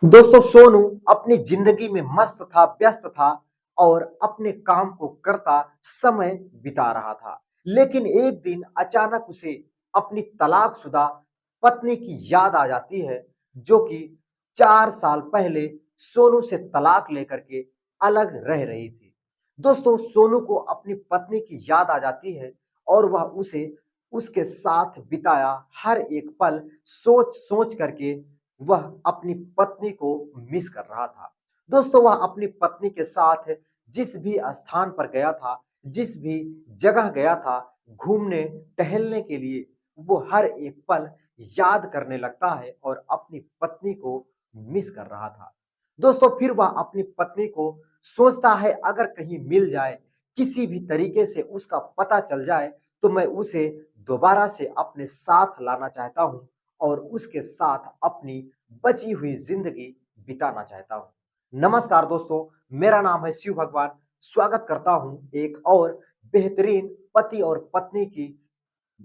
दोस्तों सोनू अपनी जिंदगी में मस्त था, व्यस्त था और अपने काम को करता समय बिता रहा था। लेकिन एक दिन अचानक उसे अपनी तलाकशुदा पत्नी की याद आ जाती है, जो कि 4 साल पहले सोनू से तलाक लेकर के अलग रह रही थी। दोस्तों सोनू को अपनी पत्नी की याद आ जाती है और वह उसे उसके साथ बिताया हर एक पल सोच सोच करके वह अपनी पत्नी को मिस कर रहा था। दोस्तों वह अपनी पत्नी के साथ जिस भी स्थान पर गया था, जिस भी जगह गया था घूमने टहलने के लिए, वो हर एक पल याद करने लगता है और अपनी पत्नी को मिस कर रहा था। दोस्तों फिर वह अपनी पत्नी को सोचता है, अगर कहीं मिल जाए, किसी भी तरीके से उसका पता चल जाए, तो मैं उसे दोबारा से अपने साथ लाना चाहता हूँ और उसके साथ अपनी बची हुई जिंदगी बिताना चाहता हूं। नमस्कार दोस्तों, मेरा नाम है शिव भगवान। स्वागत करता हूं एक और बेहतरीन पति और पत्नी की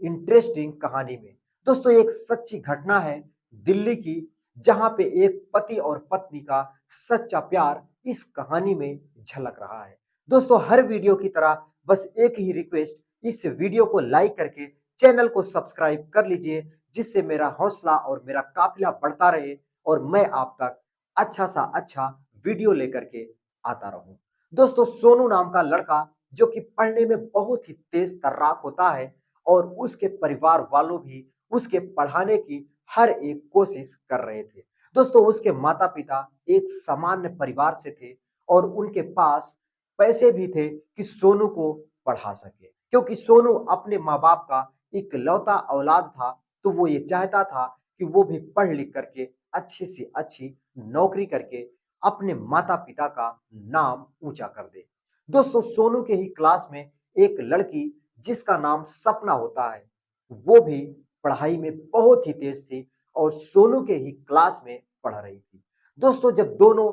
इंटरेस्टिंग कहानी में। दोस्तों एक सच्ची घटना है दिल्ली की, जहां पे एक पति और पत्नी का सच्चा प्यार इस कहानी में झलक रहा है। दोस्तों हर वीडियो की तरह बस एक ही रिक्वेस्ट, इस वीडियो को लाइक करके चैनल को सब्सक्राइब कर लीजिए, जिससे मेरा हौसला और मेरा काफिला बढ़ता रहे और मैं आप तक अच्छा सा अच्छा वीडियो लेकर के आता रहूं। दोस्तों सोनू नाम का लड़का, जो कि पढ़ने में बहुत ही तेज तर्राक होता है और उसके परिवार वालों भी उसके पढ़ाने की हर एक कोशिश कर रहे थे। दोस्तों उसके माता पिता एक सामान्य परिवार से थे और उनके पास पैसे भी थे कि सोनू को पढ़ा सके, क्योंकि सोनू अपने माँ बाप का इकलौता औलाद था। तो वो ये चाहता था कि वो भी पढ़ लिख करके अच्छी से अच्छी नौकरी करके अपने माता पिता का नाम ऊंचा कर दे। दोस्तों सोनू के ही क्लास में एक लड़की, जिसका नाम सपना होता है, वो भी पढ़ाई में बहुत ही तेज थी और सोनू के ही क्लास में पढ़ रही थी। दोस्तों जब दोनों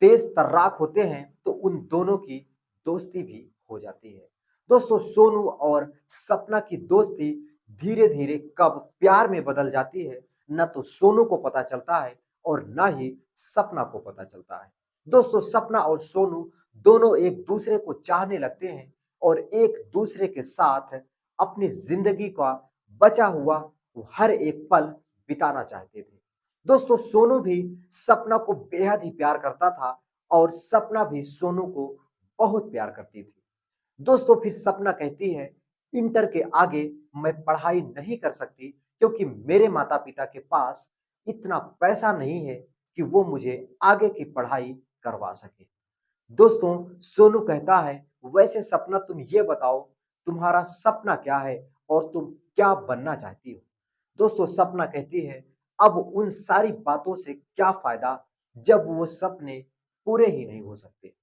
तेज तर्राक होते हैं तो उन दोनों की दोस्ती भी हो जाती है। दोस्तों सोनू और सपना की दोस्ती धीरे धीरे कब प्यार में बदल जाती है, न तो सोनू को पता चलता है और न ही सपना को पता चलता है। दोस्तों सपना और सोनू दोनों एक दूसरे को चाहने लगते हैं और एक दूसरे के साथ अपनी जिंदगी का बचा हुआ वो हर एक पल बिताना चाहते थे। दोस्तों सोनू भी सपना को बेहद ही प्यार करता था और सपना भी सोनू को बहुत प्यार करती थी। दोस्तों फिर सपना कहती है, इंटर के आगे मैं पढ़ाई नहीं कर सकती, क्योंकि मेरे माता पिता के पास इतना पैसा नहीं है कि वो मुझे आगे की पढ़ाई करवा सके। दोस्तों सोनू कहता है, वैसे सपना तुम ये बताओ, तुम्हारा सपना क्या है और तुम क्या बनना चाहती हो। दोस्तों सपना कहती है, अब उन सारी बातों से क्या फायदा जब वो सपने पूरे ही नहीं हो सकते,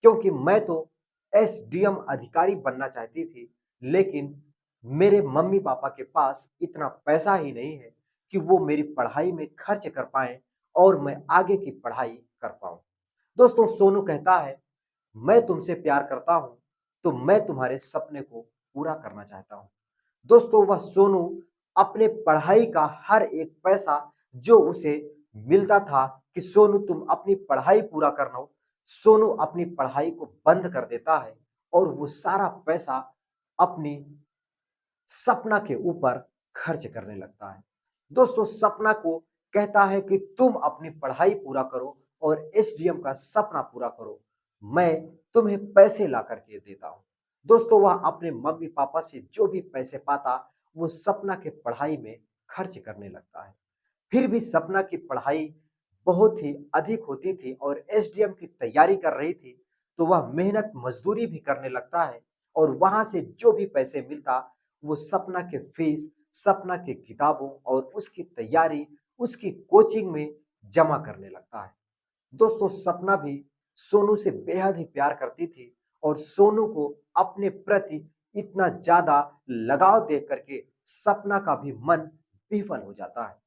क्योंकि मैं तो एसडीएम अधिकारी बनना चाहती थी, लेकिन मेरे मम्मी पापा के पास इतना पैसा ही नहीं है कि वो मेरी पढ़ाई में खर्च कर पाए और मैं आगे की पढ़ाई कर पाऊं। दोस्तों सोनू कहता है, मैं तुमसे प्यार करता हूं, तो मैं तुम्हारे सपने को पूरा करना चाहता हूं। दोस्तों वह सोनू अपने पढ़ाई का हर एक पैसा जो उसे मिलता था कि सोनू तुम अपनी पढ़ाई पूरा करना, सोनू अपनी पढ़ाई को बंद कर देता है और वो सारा पैसा अपनी सपना के ऊपर खर्च करने लगता है। दोस्तों सपना को कहता है कि तुम अपनी पढ़ाई पूरा करो और एसडीएम का सपना पूरा करो, मैं तुम्हें पैसे ला करके देता हूं। दोस्तों वह अपने मम्मी पापा से जो भी पैसे पाता वो सपना के पढ़ाई में खर्च करने लगता है। फिर भी सपना की पढ़ाई बहुत ही अधिक होती थी और एसडीएम की तैयारी कर रही थी, तो वह मेहनत मजदूरी भी करने लगता है और वहां से जो भी पैसे मिलता वो सपना के फीस, सपना के किताबों और उसकी तैयारी, उसकी कोचिंग में जमा करने लगता है। दोस्तों सपना भी सोनू से बेहद ही प्यार करती थी और सोनू को अपने प्रति इतना ज्यादा लगाव देख करके सपना का भी मन विफल हो जाता है।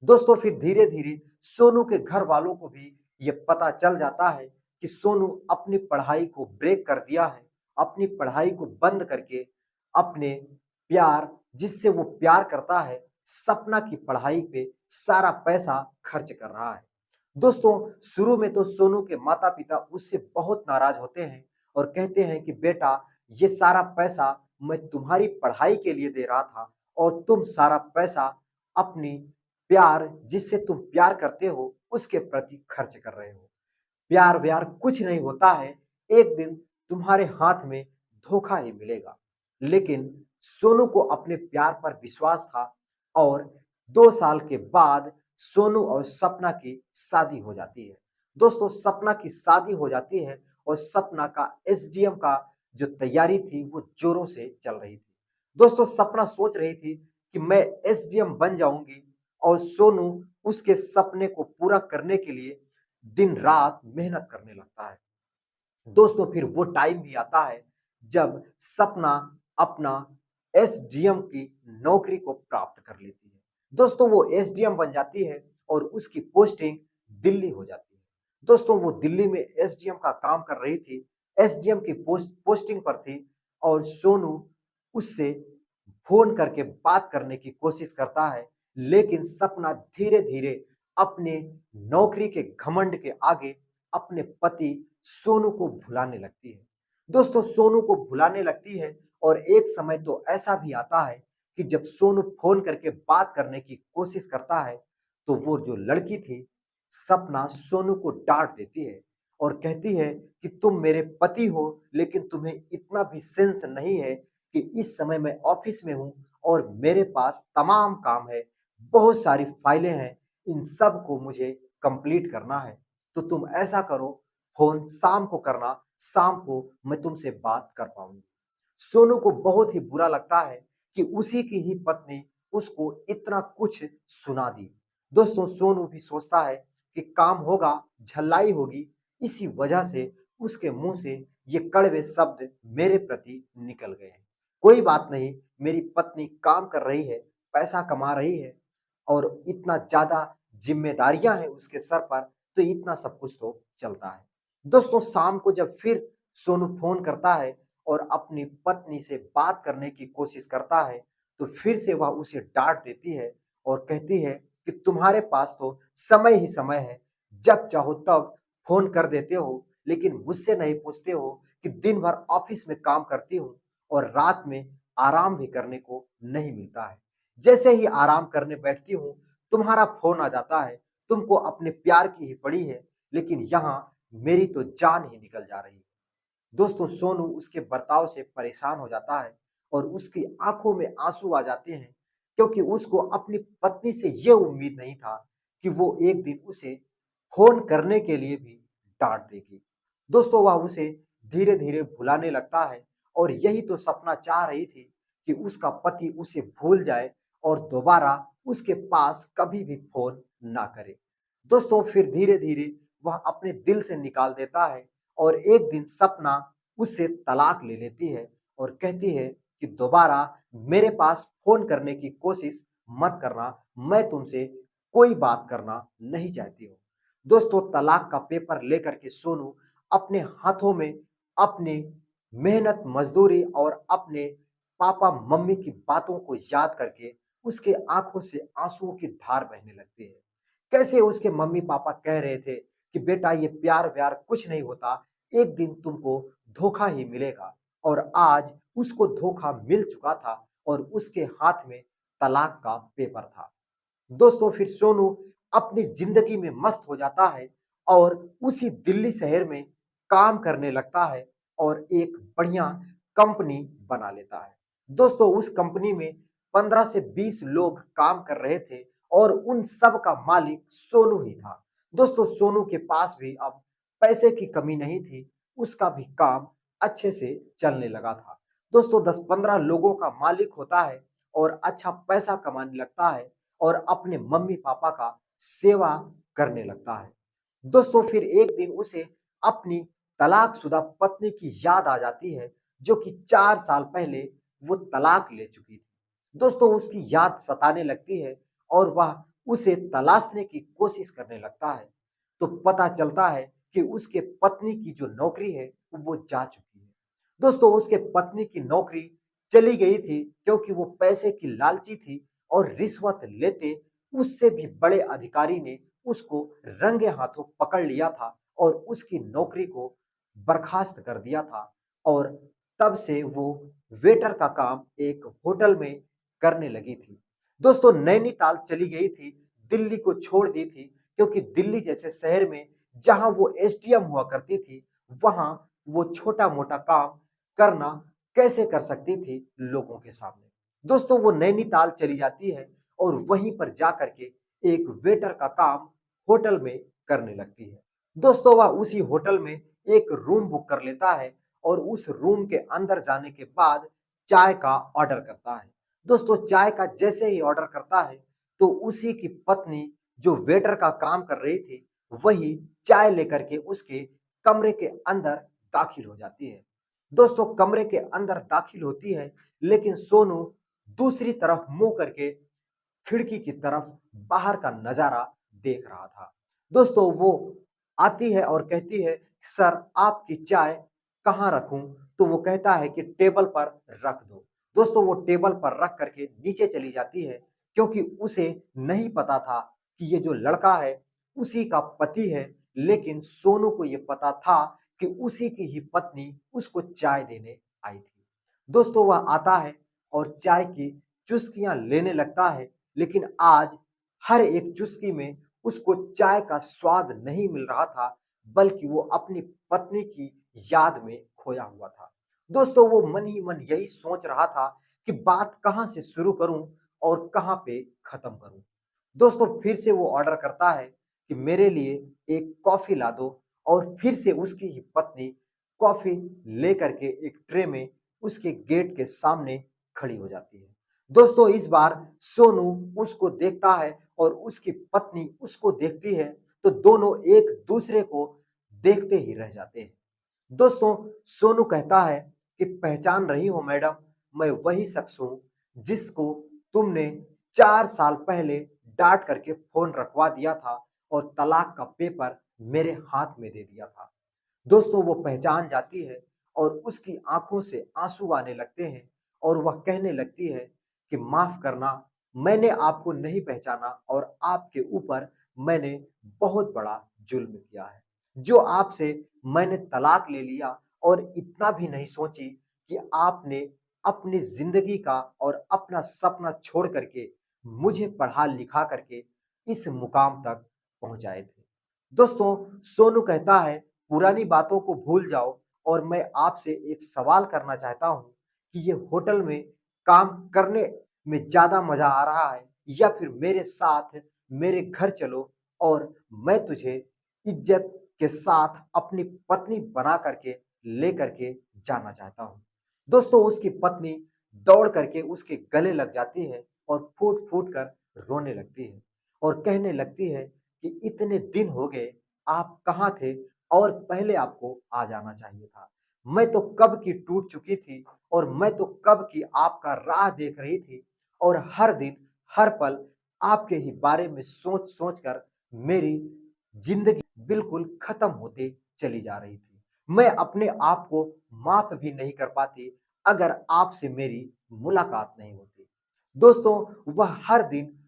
दोस्तों फिर धीरे धीरे सोनू के घर वालों को भी ये पता चल जाता है कि सोनू अपनी पढ़ाई को ब्रेक कर दिया है, अपनी पढ़ाई को बंद करके अपने प्यार, जिससे वो प्यार करता है, सपना की पढ़ाई पे सारा पैसा खर्च कर रहा है। दोस्तों, शुरू में तो सोनू के माता-पिता उससे बहुत नाराज होते हैं और कहते हैं कि बेटा, ये सारा पैसा मैं तुम्हारी पढ़ाई के लिए दे रहा था और तुम सारा पैसा अपनी प्यार जिससे तुम प्यार करते हो उसके प्रति खर्च कर रहे हो। प्यार-व्यार कुछ नहीं होता है, एक दिन तुम्हारे हाथ में धोखा ही मिलेगा। लेकिन सोनू को अपने प्यार पर विश्वास था और 2 साल के बाद सोनू और सपना की शादी हो जाती है। दोस्तों, सपना की शादी हो जाती है और सपना का एसडीएम का जो तैयारी थी वो ज़ोरों से चल रही थी। दोस्तों, सपना सोच रही थी कि मैं एसडीएम बन जाऊँगी और सोनू उसके सपने को पूरा करने के लिए दिन-रात मेहनत करने लगता है। दोस्तों, फिर वो टाइम भी आता है जब सपना अपना एसडीएम की नौकरी को प्राप्त कर लेती है। दोस्तों, वो एसडीएम बन जाती है और उसकी पोस्टिंग दिल्ली हो जाती है। दोस्तों, वो दिल्ली में एसडीएम का काम कर रही थी, एसडीएम की पोस्टिंग पर थी और सोनू उससे फ़ोन करके बात करने की कोशिश करता है, लेकिन सपना धीरे-धीरे अपने नौकरी के घमंड के आगे अपने पति सोनू को भुलाने लगती है। दोस्तों, सोनू को भुलाने लगती है और एक समय तो ऐसा भी आता है कि जब सोनू फ़ोन करके बात करने की कोशिश करता है, तो वो जो लड़की थी, सपना सोनू को डाँट देती है और कहती है कि तुम मेरे पति हो, लेकिन तुम्हें इतना भी सेंस नहीं है कि इस समय मैं ऑफ़िस में हूँ और मेरे पास तमाम काम है, बहुत सारी फाइलें हैं, इन सब को मुझे कंप्लीट करना है। तो तुम ऐसा करो, फ़ोन शाम को करना, शाम को मैं तुमसे बात कर पाऊँगी। सोनू को बहुत ही बुरा लगता है कि उसी की ही पत्नी उसको इतना कुछ सुना दी। दोस्तों, सोनू भी सोचता है कि काम होगा, झल्लाई होगी, इसी वजह से उसके मुँह से ये कड़वे शब्द मेरे प्रति निकल गए हैं। कोई बात नहीं, मेरी पत्नी काम कर रही है, पैसा कमा रही है और इतना ज़्यादा ज़िम्मेदारियाँ हैं उसके सर पर, तो इतना सब कुछ तो चलता है। दोस्तों, शाम को जब फिर सोनू फ़ोन करता है और अपनी पत्नी से बात करने की कोशिश करता है, तो फिर से वह उसे डाँट देती है और कहती है कि तुम्हारे पास तो समय ही समय है, जब चाहो तब फ़ोन कर देते हो, लेकिन मुझसे नहीं पूछते हो कि दिन भर ऑफ़िस में काम करती हूँ और रात में आराम भी करने को नहीं मिलता है। जैसे ही आराम करने बैठती हूँ, तुम्हारा फ़ोन आ जाता है, तुमको अपने प्यार की ही पड़ी है, लेकिन यहाँ मेरी तो जान ही निकल जा रही है। दोस्तों, सोनू उसके बर्ताव से परेशान हो जाता है और उसकी आँखों में आँसू आ जाते हैं, क्योंकि उसको अपनी पत्नी से ये उम्मीद नहीं था कि वो एक दिन उसे फ़ोन करने के लिए भी डाँट देगी। दोस्तों, वह उसे धीरे-धीरे भुलाने लगता है और यही तो सपना चाह रही थी कि उसका पति उसे भूल जाए और दोबारा उसके पास कभी भी फ़ोन ना करे। दोस्तों, फिर धीरे-धीरे वह अपने दिल से निकाल देता है और एक दिन सपना उससे तलाक ले लेती है और कहती है कि दोबारा मेरे पास फ़ोन करने की कोशिश मत करना, मैं तुमसे कोई बात करना नहीं चाहती हूँ। दोस्तों, तलाक का पेपर लेकर के सोनू अपने हाथों में अपनी मेहनत मज़दूरी और अपने पापा-मम्मी की बातों को याद करके उसके आँखों से आँसुओं की धार बहने लगती है। कैसे उसके मम्मी-पापा कह रहे थे कि बेटा, ये प्यार-व्यार कुछ नहीं होता, एक दिन तुमको धोखा ही मिलेगा और आज उसको धोखा मिल चुका था और उसके हाथ में तलाक का पेपर था। दोस्तों, फिर सोनू अपनी ज़िंदगी में मस्त हो जाता है और उसी दिल्ली शहर में काम करने लगता है और एक बढ़िया कंपनी बना लेता है। दोस्तों, उस कंपनी में 15 से 20 लोग काम कर रहे थे और उन सब का मालिक सोनू ही था। दोस्तों, सोनू के पास भी अब पैसे की कमी नहीं थी, उसका भी काम अच्छे से चलने लगा था। दोस्तों, 10-15 लोगों का मालिक होता है और अच्छा पैसा कमाने लगता है और अपने मम्मी-पापा का सेवा करने लगता है। दोस्तों, फिर एक दिन उसे अपनी तलाकशुदा पत्नी की याद आ जाती है, जो कि 4 साल पहले वो तलाक ले चुकी थी। दोस्तों, उसकी याद सताने लगती है और वह उसे तलाशने की कोशिश करने लगता है, तो पता चलता है कि उसके पत्नी की जो नौकरी है, वो जा चुकी है। दोस्तों, उसके पत्नी की नौकरी चली गई थी क्योंकि वो पैसे की लालची थी और रिश्वत लेते उससे भी बड़े अधिकारी ने उसको रंगे हाथों पकड़ लिया था और उसकी नौकरी को बर्खास्त कर दिया था और तब से वो वेटर का काम एक होटल में करने लगी थी। दोस्तों नैनीताल चली गई थी, दिल्ली को छोड़ दी थी क्योंकि दिल्ली जैसे शहर में जहां वो एसडीएम हुआ करती थी, वहां वो छोटा-मोटा काम करना कैसे कर सकती थी लोगों के सामने। दोस्तों वो नैनीताल चली जाती है और वहीं पर जाकर के एक वेटर का काम होटल में करने लगती है। दोस्तों वह उसी होटल में एक रूम बुक कर लेता है और उस रूम के अंदर जाने के बाद चाय का ऑर्डर करता है। दोस्तों चाय का जैसे ही ऑर्डर करता है तो उसी की पत्नी जो वेटर का काम कर रही थी, वही चाय लेकर के उसके कमरे के अंदर दाखिल हो जाती है। दोस्तों कमरे के अंदर दाखिल होती है, लेकिन सोनू दूसरी तरफ मुंह करके खिड़की की तरफ बाहर का नजारा देख रहा था। दोस्तों वो आती है और कहती है, "सर आपकी चाय कहाँ रखूँ?" तो वो कहता है कि टेबल पर रख दो। दोस्तों वो टेबल पर रख करके नीचे चली जाती है क्योंकि उसे नहीं पता था कि ये जो लड़का है उसी का पति है, लेकिन सोनू को ये पता था कि उसी की ही पत्नी उसको चाय देने आई थी। दोस्तों वह आता है और चाय की चुस्कियाँ लेने लगता है, लेकिन आज हर एक चुस्की में उसको चाय का स्वाद नहीं मिल रहा था, बल्कि वो अपनी पत्नी की याद में खोया हुआ था। दोस्तों वो मन ही मन यही सोच रहा था कि बात कहाँ से शुरू करूँ और कहाँ पे खत्म करूँ। दोस्तों फिर से वो ऑर्डर करता है कि मेरे लिए एक कॉफ़ी ला दो और फिर से उसकी ही पत्नी कॉफ़ी लेकर के एक ट्रे में उसके गेट के सामने खड़ी हो जाती है। दोस्तों इस बार सोनू उसको देखता है और उसकी पत्नी उसको देखती है, तो दोनों एक दूसरे को देखते ही रह जाते हैं। दोस्तों सोनू कहता है कि पहचान रही हो मैडम, मैं वही शख्स हूँ जिसको तुमने 4 साल पहले डाँट करके फ़ोन रखवा दिया था और तलाक का पेपर मेरे हाथ में दे दिया था। दोस्तों वो पहचान जाती है और उसकी आँखों से आँसू आने लगते हैं और वह कहने लगती है कि माफ़ करना, मैंने आपको नहीं पहचाना और आपके ऊपर मैंने बहुत बड़ा जुल्म किया है। जो आपसे मैंने तलाक ले लिया और इतना भी नहीं सोची कि आपने अपनी ज़िंदगी का और अपना सपना छोड़ कर के मुझे पढ़ा-लिखा करके इस मुकाम तक पहुँचाए थे। दोस्तों सोनू कहता है, पुरानी बातों को भूल जाओ और मैं आपसे एक सवाल करना चाहता हूँ कि ये होटल में काम करने में ज़्यादा मज़ा आ रहा है या फिर मेरे साथ मेरे घर चलो और मैं तुझे इज़्ज़त के साथ अपनी पत्नी बना करके लेकर के जाना चाहता हूँ। दोस्तों उसकी पत्नी दौड़ करके उसके गले लग जाती है और फूट-फूट कर रोने लगती है और कहने लगती है कि इतने दिन हो गए, आप कहाँ थे और पहले आपको आ जाना चाहिए था। मैं तो कब की टूट चुकी थी और मैं तो कब की आपका राह देख रही थी और हर दिन, हर पल आपके ही बारे में सोच-सोच कर मेरी ज़िंदगी बिल्कुल खत्म होते चली जा रही थी। मैं अपने आप को माफ़ भी नहीं कर पाती अगर आपसे मेरी मुलाकात नहीं होती। दोस्तों वह हर दिन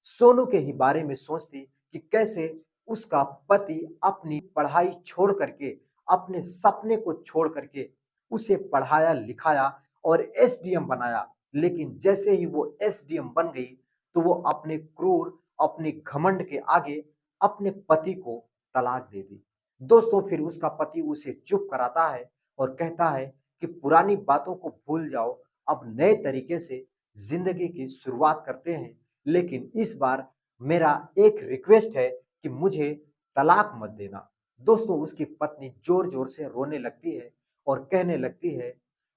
सोनू के ही बारे में सोचती कि कैसे उसका पति अपनी पढ़ाई छोड़ करके, अपने सपने को छोड़ करके उसे पढ़ाया-लिखाया और एसडीएम बनाया। लेकिन जैसे ही वो एसडीएम बन गई, तो वो अपने क्रूर, अपने घमंड के आगे अपने पति को तलाक दे दी। दोस्तों फिर उसका पति उसे चुप कराता है और कहता है कि पुरानी बातों को भूल जाओ, अब नए तरीके से ज़िंदगी की शुरुआत करते हैं। लेकिन इस बार मेरा एक रिक्वेस्ट है कि मुझे तलाक मत देना। दोस्तों उसकी पत्नी ज़ोर-ज़ोर से रोने लगती है और कहने लगती है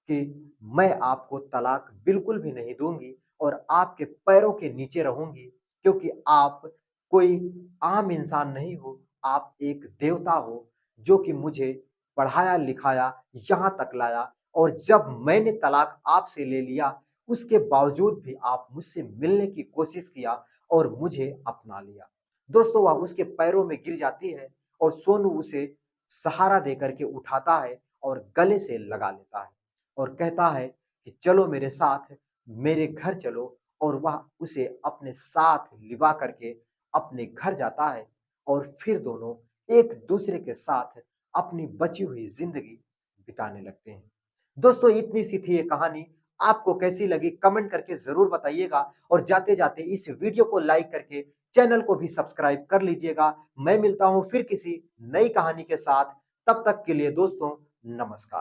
कि मैं आपको तलाक बिल्कुल भी नहीं दूँगी और आपके पैरों के नीचे रहूँगी क्योंकि आप कोई आम इंसान नहीं हो, आप एक देवता हो जो कि मुझे पढ़ाया-लिखाया, यहाँ तक लाया और जब मैंने तलाक आपसे ले लिया, उसके बावजूद भी आप मुझसे मिलने की कोशिश किया और मुझे अपना लिया। दोस्तों वह उसके पैरों में गिर जाती है और सोनू उसे सहारा देकर के उठाता है और गले से लगा लेता है और कहता है कि चलो मेरे साथ, मेरे घर चलो और वह उसे अपने साथ लिवा करके अपने घर जाता है और फिर दोनों एक दूसरे के साथ अपनी बची हुई जिंदगी बिताने लगते हैं। दोस्तों इतनी सी थी ये कहानी, आपको कैसी लगी कमेंट करके जरूर बताइएगा और जाते जाते इस वीडियो को लाइक करके चैनल को भी सब्सक्राइब कर लीजिएगा। मैं मिलता हूं फिर किसी नई कहानी के साथ, तब तक के लिए दोस्तों नमस्कार।